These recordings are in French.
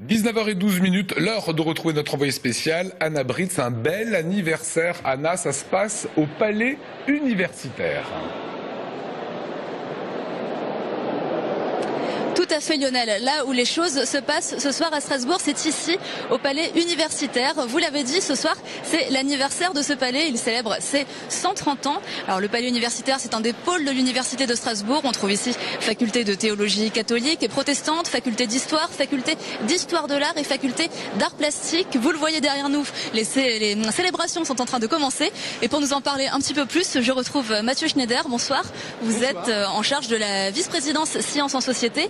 19h12, l'heure de retrouver notre envoyé spécial, Anna Britz. Un bel anniversaire, Anna, ça se passe au Palais universitaire. Tout à fait, Lionel. Là où les choses se passent ce soir à Strasbourg, c'est ici, au Palais universitaire. Vous l'avez dit, ce soir, c'est l'anniversaire de ce palais. Il célèbre ses 130 ans. Alors, le Palais universitaire, c'est un des pôles de l'Université de Strasbourg. On trouve ici faculté de théologie catholique et protestante, faculté d'histoire, faculté d'histoire de l'art et faculté d'art plastique. Vous le voyez derrière nous, les célébrations sont en train de commencer. Et pour nous en parler un petit peu plus, je retrouve Mathieu Schneider. Bonsoir. Vous êtes en charge de la vice-présidence Sciences en Société.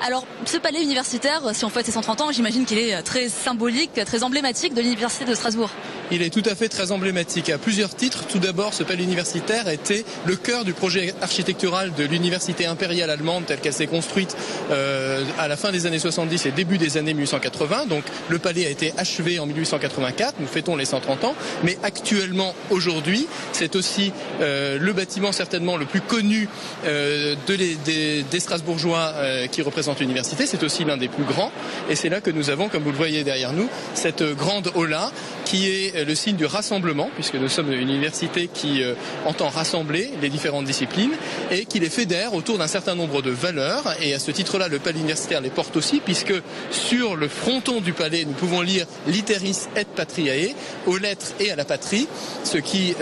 Alors, ce palais universitaire, si on fête ses 130 ans, j'imagine qu'il est très symbolique, très emblématique de l'Université de Strasbourg. Il est tout à fait très emblématique à plusieurs titres. Tout d'abord, ce palais universitaire était le cœur du projet architectural de l'université impériale allemande telle qu'elle s'est construite à la fin des années 70 et début des années 1880. Donc, le palais a été achevé en 1884. Nous fêtons les 130 ans. Mais actuellement, aujourd'hui, c'est aussi le bâtiment certainement le plus connu des Strasbourgeois qui représente l'université. C'est aussi l'un des plus grands. Et c'est là que nous avons, comme vous le voyez derrière nous, cette grande aula qui est le signe du rassemblement, puisque nous sommes une université qui entend rassembler les différentes disciplines et qui les fédère autour d'un certain nombre de valeurs. Et à ce titre-là, le palais universitaire les porte aussi, puisque sur le fronton du palais, nous pouvons lire « Litteris et Patriae », aux lettres et à la patrie, ce qui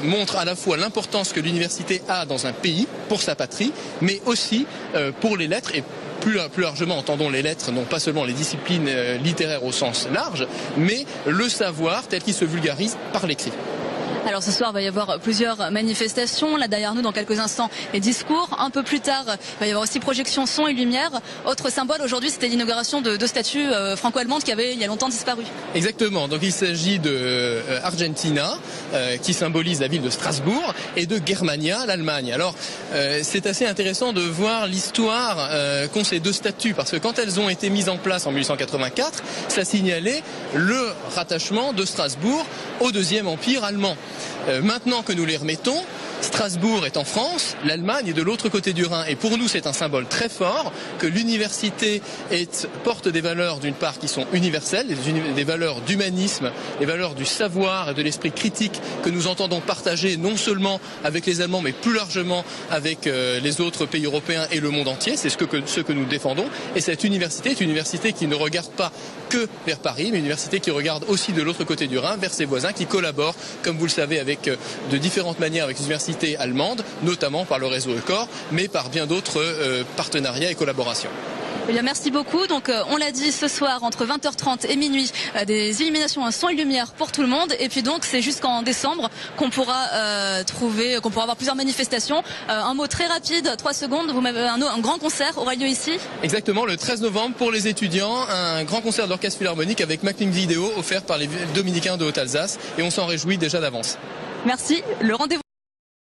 montre à la fois l'importance que l'université a dans un pays, pour sa patrie, mais aussi pour les lettres et plus largement, entendons les lettres, non pas seulement les disciplines littéraires au sens large, mais le savoir tel qu'il se vulgarise par l'écrit. Alors ce soir, il va y avoir plusieurs manifestations. Là derrière nous, dans quelques instants, les discours. Un peu plus tard, il va y avoir aussi projection son et lumière. Autre symbole aujourd'hui, c'était l'inauguration de deux statues franco-allemandes qui avaient il y a longtemps disparu. Exactement. Donc il s'agit de Argentina, qui symbolise la ville de Strasbourg, et de Germania, l'Allemagne. Alors c'est assez intéressant de voir l'histoire qu'ont ces deux statues, parce que quand elles ont été mises en place en 1884, ça signalait le rattachement de Strasbourg au Deuxième Empire allemand. Maintenant que nous les remettons, Strasbourg est en France, l'Allemagne est de l'autre côté du Rhin. Et pour nous, c'est un symbole très fort que l'université porte des valeurs, d'une part, qui sont universelles, des valeurs d'humanisme, des valeurs du savoir et de l'esprit critique que nous entendons partager non seulement avec les Allemands, mais plus largement avec les autres pays européens et le monde entier. C'est ce que nous défendons. Et cette université est une université qui ne regarde pas que vers Paris, mais une université qui regarde aussi de l'autre côté du Rhin, vers ses voisins, qui collaborent, comme vous le savez, avec de différentes manières avec les universités allemandes, notamment par le réseau ECOR, mais par bien d'autres partenariats et collaborations. Eh bien, merci beaucoup. Donc, on l'a dit ce soir, entre 20h30 et minuit, des illuminations à son et lumière pour tout le monde. Et puis donc, c'est jusqu'en décembre qu'on pourra qu'on pourra avoir plusieurs manifestations. Un mot très rapide, 3 secondes. Vous m'avez un grand concert aura lieu ici. Exactement, le 13 novembre pour les étudiants, un grand concert d'orchestre philharmonique avec mapping vidéo offert par les dominicains de Haute-Alsace. Et on s'en réjouit déjà d'avance. Merci. Le rendez-vous